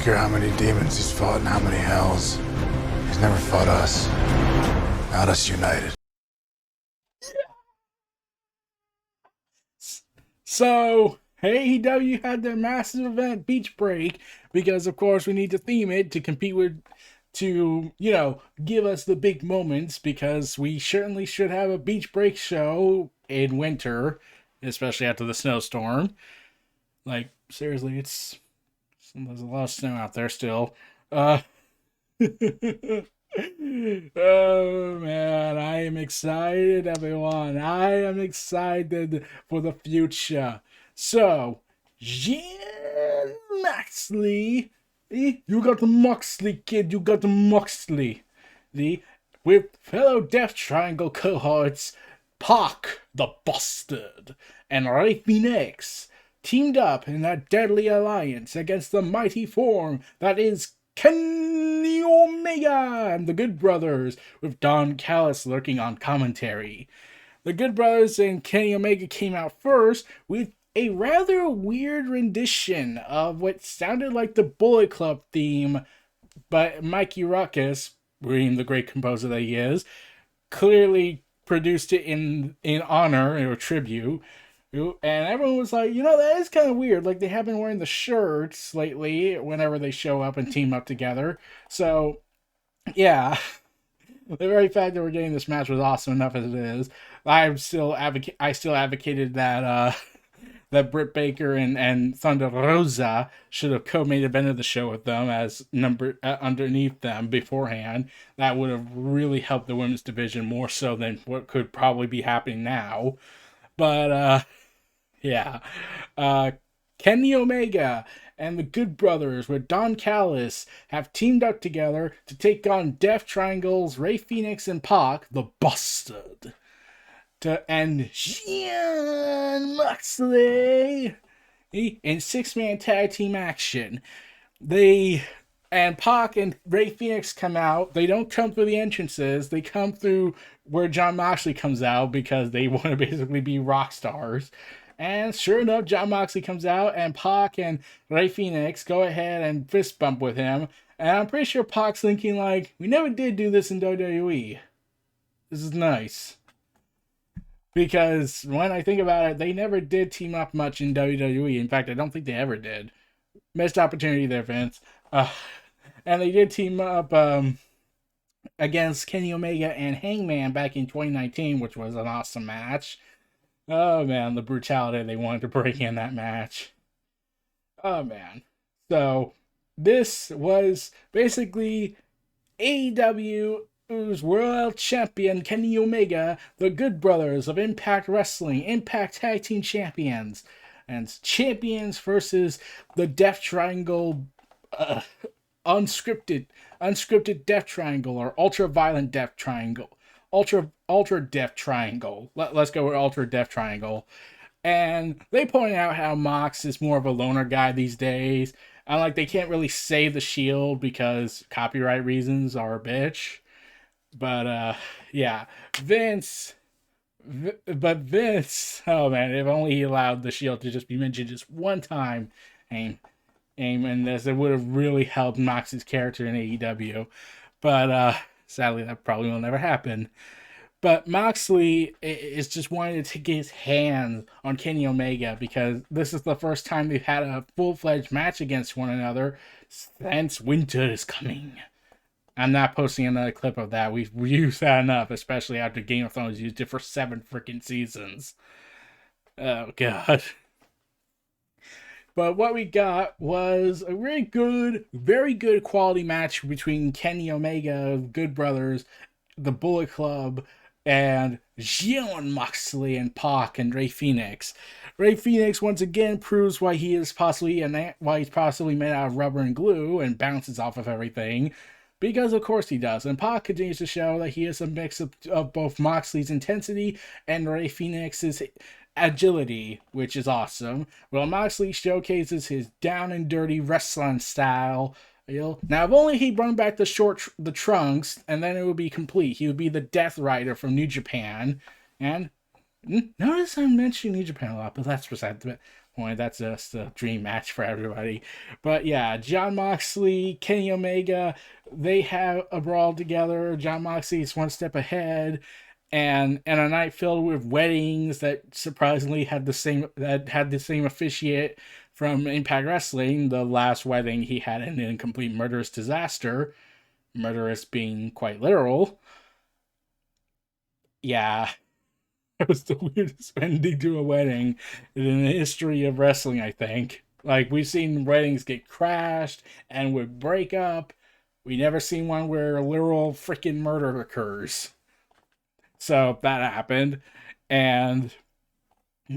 care how many demons he's fought and how many hells. He's never fought us. Not us united. So, AEW had their massive event, Beach Break, because of course we need to theme it to compete with, to, give us the big moments, because we certainly should have a Beach Break show in winter, especially after the snowstorm. Like, seriously, there's a lot of snow out there still. Oh man, I am excited, everyone. I am excited for the future. So, Jon Moxley, you got the Moxley, kid. You got the Moxley. With fellow Death Triangle cohorts, PAC, the Bastard, and Rey Fenix, teamed up in a deadly alliance against the mighty form that is Kenny Omega and the Good Brothers, with Don Callis lurking on commentary. The Good Brothers and Kenny Omega came out first with a rather weird rendition of what sounded like the Bullet Club theme, but Mikey Ruckus, being the great composer that he is, clearly produced it in honor or tribute. And everyone was like, that is kind of weird. Like, they have been wearing the shirts lately whenever they show up and team up together. So, yeah. The very fact that we're getting this match was awesome enough as it is. I still advocated that that Britt Baker and Thunder Rosa should have co-main evented the show with them as underneath them beforehand. That would have really helped the women's division more so than what could probably be happening now. But, yeah. Kenny Omega and the Good Brothers with Don Callis have teamed up together to take on Death Triangle's Rey Fenix and PAC, the Bastard, and Jon Moxley in six-man tag team action. And PAC and Rey Fenix come out. They don't come through the entrances. They come through where Jon Moxley comes out because they want to basically be rock stars. And sure enough, Jon Moxley comes out, and PAC and Rey Fenix go ahead and fist bump with him. And I'm pretty sure PAC's thinking, like, we never did do this in WWE. This is nice. Because when I think about it, they never did team up much in WWE. In fact, I don't think they ever did. Missed opportunity there, Vince. And they did team up against Kenny Omega and Hangman back in 2019, which was an awesome match. Oh man, the brutality they wanted to bring in that match. Oh man. So, this was basically AEW's World Champion Kenny Omega, the Good Brothers of Impact Wrestling, Impact Tag Team Champions, and champions versus the Death Triangle, unscripted Death Triangle, or ultra violent Death Triangle. Ultra Death Triangle. Let's go with Ultra Death Triangle. And they point out how Mox is more of a loner guy these days. And like, they can't really save the Shield because copyright reasons are a bitch. But yeah, Vince, oh man, if only he allowed the Shield to just be mentioned just one time, and this, it would have really helped Mox's character in AEW. But sadly, that probably will never happen. But Moxley is just wanting to get his hands on Kenny Omega because this is the first time they've had a full-fledged match against one another since Winter is Coming. I'm not posting another clip of that. We've used that enough, especially after Game of Thrones used it for 7 freaking seasons. Oh, God. But what we got was a very good quality match between Kenny Omega, Good Brothers, the Bullet Club, and Jon Moxley and PAC and Rey Fenix. Rey Fenix once again proves why he's possibly made out of rubber and glue and bounces off of everything. Because of course he does. And PAC continues to show that he is a mix of both Moxley's intensity and Rey Fenix's agility, which is awesome. While Moxley showcases his down and dirty wrestling style. Now, if only he brought back the trunks, and then it would be complete. He would be the Death Rider from New Japan, and Notice I'm mentioning New Japan a lot, but that's beside the point. That's just a dream match for everybody. But yeah, Jon Moxley, Kenny Omega, they have a brawl together. Jon Moxley is one step ahead, and a night filled with weddings that surprisingly had the same officiate from Impact Wrestling. The last wedding he had ended in complete murderous disaster. Murderous being quite literal. Yeah, it was the weirdest ending to a wedding in the history of wrestling, I think. Like, we've seen weddings get crashed and would break up. We never seen one where a literal freaking murder occurs. So that happened. And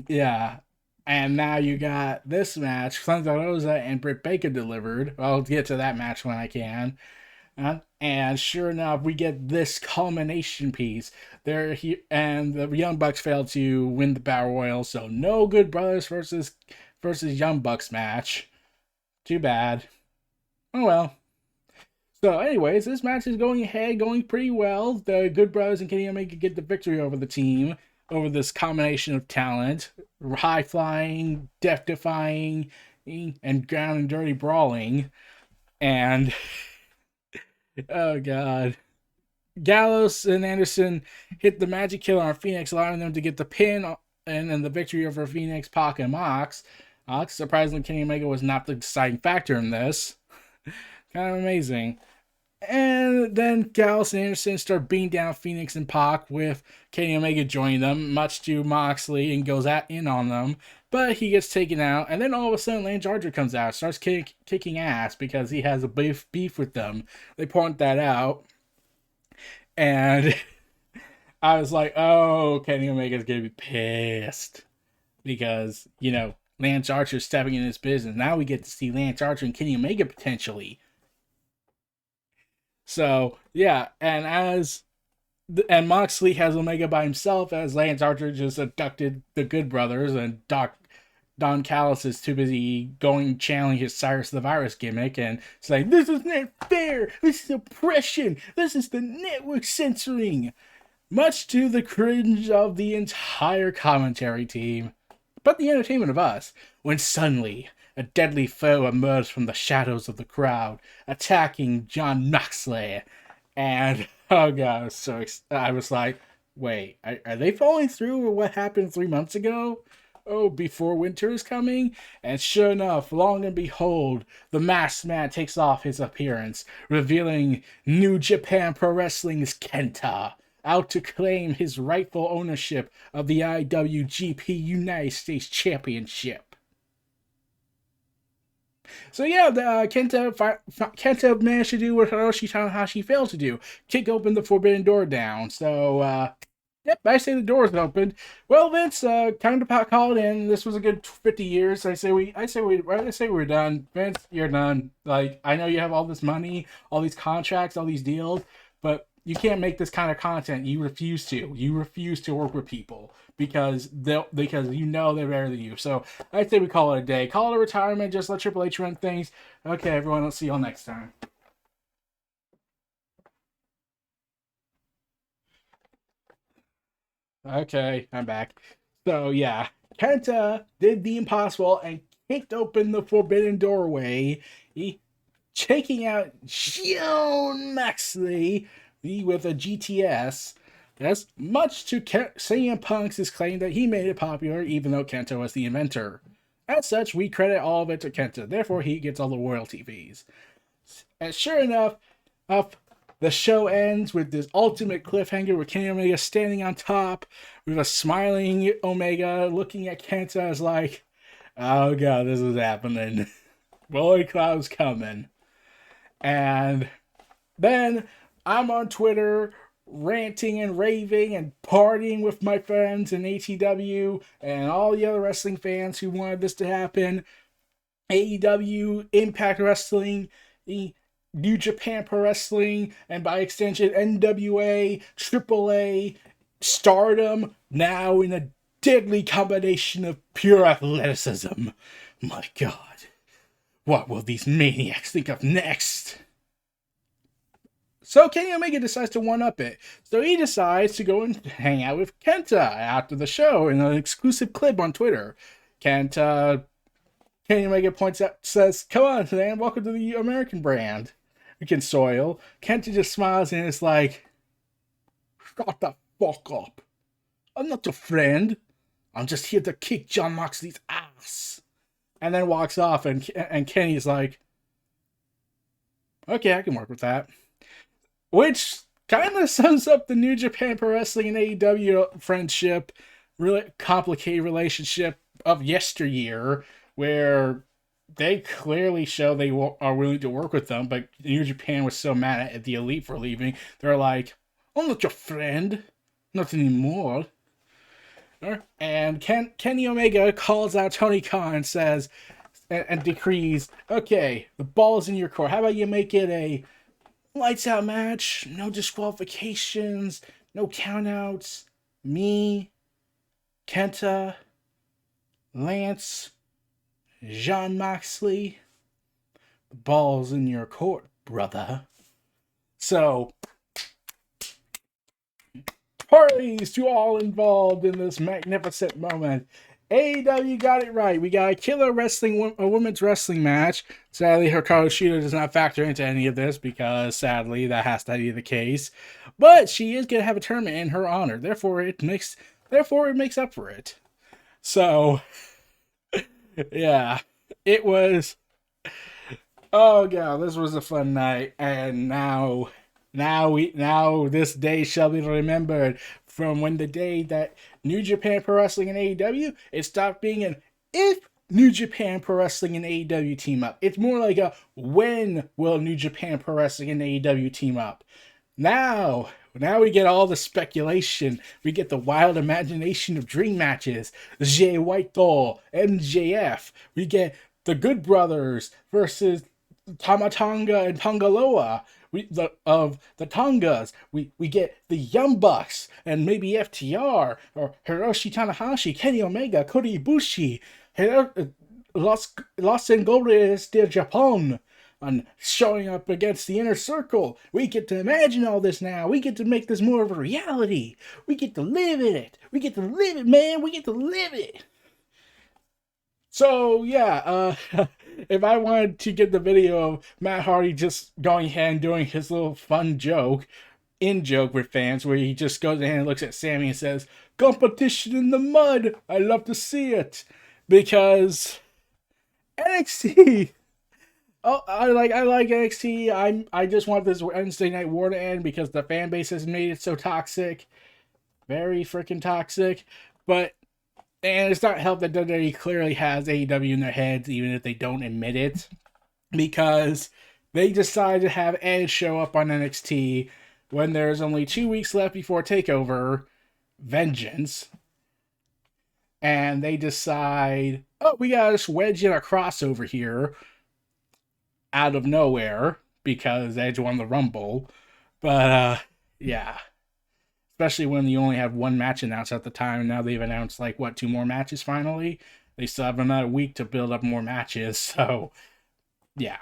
yeah. And now you got this match. Thunder Rosa and Britt Baker delivered. I'll get to that match when I can. And sure enough, we get this culmination piece. And the Young Bucks failed to win the Battle Royal, so no Good Brothers versus Young Bucks match. Too bad. Oh well. So, anyways, this match is going pretty well. The Good Brothers and Kenny Omega get the victory over the team, over this combination of talent, high flying, death defying, and ground and dirty brawling, and. Oh, God. Gallows and Anderson hit the Magic Killer on Phoenix, allowing them to get the pin and then the victory over Phoenix, Pac, and Mox. Surprisingly, Kenny Omega was not the deciding factor in this. Kind of amazing. And then Gallows and Anderson start beating down Phoenix and Pac, with Kenny Omega joining them, much to Moxley, and goes in on them. But he gets taken out, and then all of a sudden Lance Archer comes out, starts kicking ass because he has a beef with them. They point that out. And I was like, oh, Kenny Omega's going to be pissed. Because, Lance Archer's stepping in his business. Now we get to see Lance Archer and Kenny Omega potentially. So, yeah, and Moxley has Omega by himself, as Lance Archer just abducted the Good Brothers, and Don Callis is too busy channeling his Cyrus the Virus gimmick and saying, this is not fair, this is oppression, this is the network censoring, much to the cringe of the entire commentary team, but the entertainment of us, when suddenly a deadly foe emerged from the shadows of the crowd, attacking Jon Moxley, and oh god, I was like, wait, are they following through with what happened 3 months ago? Oh, before winter is coming? And sure enough, long and behold, the masked man takes off his appearance, revealing New Japan Pro Wrestling's KENTA, out to claim his rightful ownership of the IWGP United States Championship. So yeah, the Kenta managed to do what Hiroshi Tanahashi failed to do, kick open the Forbidden Door down. So, yep, I say the door's opened. Well, Vince, time to call it in. This was a good 50 years. I say we're done. Vince, you're done. Like, I know you have all this money, all these contracts, all these deals, but you can't make this kind of content. You refuse to. You refuse to work with people because they're better than you. So I'd say we call it a day. Call it a retirement. Just let Triple H run things. Okay, everyone. Let's see y'all next time. Okay, I'm back. So yeah, Kenta did the impossible and kicked open the forbidden doorway, taking out Jon Moxley with a GTS. That's much to CM Punk's claim that he made it popular, even though Kenta was the inventor. As such, we credit all of it to Kenta. Therefore, he gets all the royalty fees. And sure enough, the show ends with this ultimate cliffhanger with Kenny Omega standing on top with a smiling Omega looking at Kenta as like, oh god, this is happening. Boy, Cloud's coming. And then I'm on Twitter ranting and raving and partying with my friends in AEW and all the other wrestling fans who wanted this to happen. AEW, Impact Wrestling, New Japan Pro Wrestling, and by extension NWA, AAA, Stardom, now in a deadly combination of pure athleticism. My god, what will these maniacs think of next? So Kenny Omega decides to one-up it. So he decides to go and hang out with KENTA after the show in an exclusive clip on Twitter. Kenny Omega points out, says, "Come on, man, welcome to the American brand. We can soil." KENTA just smiles and is like, "Shut the fuck up. I'm not your friend. I'm just here to kick Jon Moxley's ass." And then walks off, and Kenny's like, "Okay, I can work with that." Which kind of sums up the New Japan Pro Wrestling and AEW friendship, really complicated relationship of yesteryear, where they clearly show they are willing to work with them, but New Japan was so mad at the Elite for leaving. They're like, "I'm not your friend. Not anymore." And Kenny Omega calls out Tony Khan and says, and decrees, "Okay, the ball's in your court. How about you make it a lights out match, no disqualifications, no countouts. Me, KENTA, Lance, Jon Moxley. The ball's in your court, brother." So, parties to all involved in this magnificent moment. AEW got it right. We got a killer a women's wrestling match. Sadly, Hikaru Shida does not factor into any of this because, sadly, that has to be the case. But she is going to have a tournament in her honor. Therefore, it makes up for it. So, yeah, it was. Oh god, this was a fun night, and now this day shall be remembered from when the day that New Japan Pro Wrestling and AEW, it stopped being an if New Japan Pro Wrestling and AEW team up. It's more like a when will New Japan Pro Wrestling and AEW team up. Now we get all the speculation. We get the wild imagination of dream matches. Jay Whitehall, MJF. We get the Good Brothers versus Tamatanga and Tongaloa. Of the Tongas, we get the Young Bucks and maybe FTR or Hiroshi Tanahashi, Kenny Omega, Kota Ibushi, Los Ingobernables de Japón, and showing up against the Inner Circle. We get to imagine all this now. We get to make this more of a reality. We get to live in it. We get to live it, man. We get to live it. So, yeah, if I wanted to get the video of Matt Hardy just going ahead and doing his little fun in-joke with fans, where he just goes ahead and looks at Sammy and says, "Competition in the mud, I love to see it." Because NXT, I like NXT. I just want this Wednesday Night War to end because the fan base has made it so toxic. Very freaking toxic. And it's not helped that WWE clearly has AEW in their heads, even if they don't admit it. Because they decided to have Edge show up on NXT when there's only 2 weeks left before TakeOver Vengeance. And they decide, oh, we gotta just wedge in a crossover here out of nowhere because Edge won the Rumble. But, yeah. Especially when you only have one match announced at the time, and now they've announced, 2 more matches finally? They still have another week to build up more matches, so, yeah.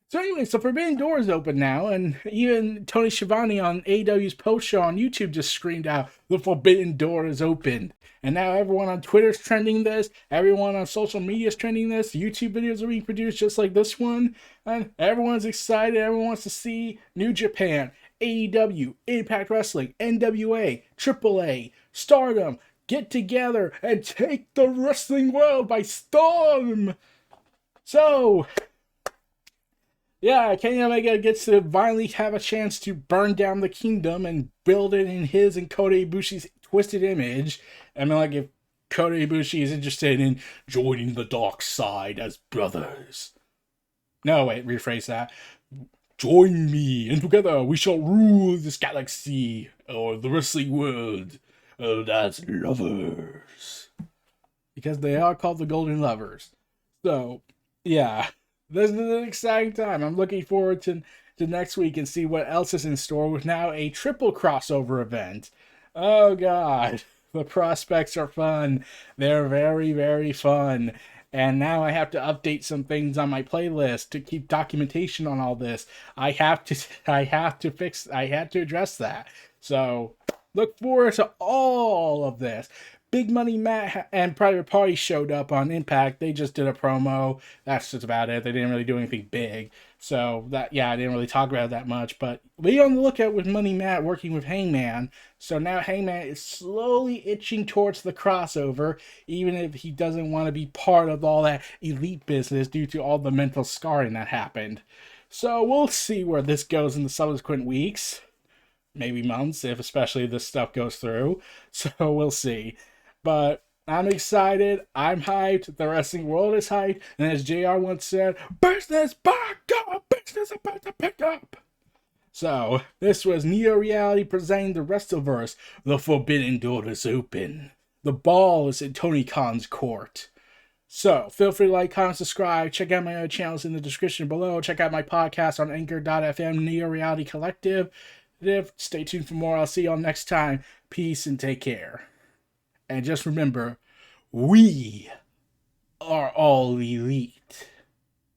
So anyway, so Forbidden Door is open now, and even Tony Schiavone on AEW's post show on YouTube just screamed out, "The Forbidden Door is open." And now everyone on Twitter's trending this, everyone on social media is trending this, YouTube videos are being produced just like this one, and everyone's excited, everyone wants to see New Japan, AEW, Impact Wrestling, NWA, AAA, Stardom, get together and take the wrestling world by storm. So, yeah, Kenny Omega gets to finally have a chance to burn down the kingdom and build it in his and Kota Ibushi's twisted image. I mean, if Kota Ibushi is interested in joining the dark side as brothers. No, wait, rephrase that. Join me, and together we shall rule this galaxy, or the wrestling world, as lovers. Because they are called the Golden Lovers. So, yeah, this is an exciting time. I'm looking forward to next week and see what else is in store with now a triple crossover event. Oh, God. The prospects are fun. They're very, very fun. And now I have to update some things on my playlist to keep documentation on all this. I had to address that. So look forward to all of this. Big Money Matt and Private Party showed up on Impact. They just did a promo. That's just about it. They didn't really do anything big. So I didn't really talk about it that much. But be on the lookout with Money Matt working with Hangman. So now Hangman is slowly itching towards the crossover, even if he doesn't want to be part of all that elite business due to all the mental scarring that happened. So we'll see where this goes in the subsequent weeks. Maybe months, if especially this stuff goes through. So we'll see. But I'm excited. I'm hyped. The wrestling world is hyped. And as JR once said, business back up! Business about to pick up! So, this was Neo Reality presenting the WrestleVerse. The Forbidden Door is open. The ball is in Tony Khan's court. So, feel free to like, comment, subscribe. Check out my other channels in the description below. Check out my podcast on Anchor.fm, Neo Reality Collective. Stay tuned for more. I'll see y'all next time. Peace and take care. And just remember, we are all elite.